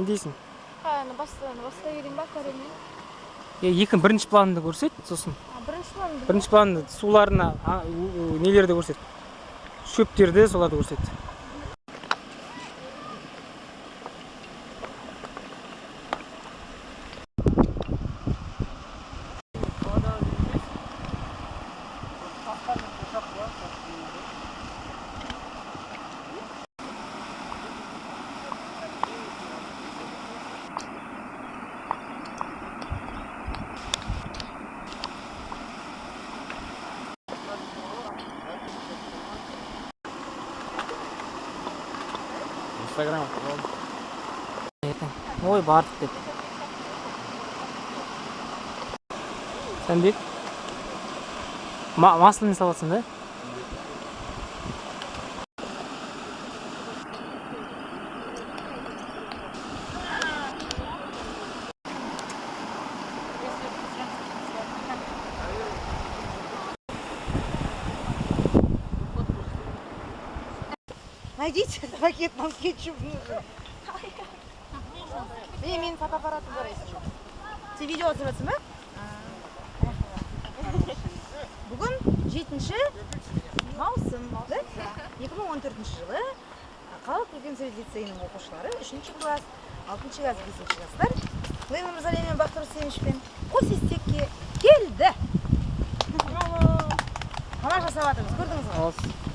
Не дейсің? Баста берейін ба, көремін? Екін бірінші планды көрсет, сосын. Бірінші планды суларына нелерді көрсет. Шөптерді, соларды көрсет. Инстаграм. Ой, бардық деп. Сәнбек? Маслын саласың да? Найдите пакет, нам кетчуп нужен. Мен фотоаппаратым бар есі. Сен видео түсіресің бе? Бүгін 7-ші маусым, 2014 жылы Қалалық Үлкенсөз лицейінің оқушылары 3-ші класс, 6-ші класс, 5-ші класстар Лейла Мырзалия мен Бақтыр Семішпен қос естекке келді. Тамаша жасап жатырмыз, көрдіңіз ғой?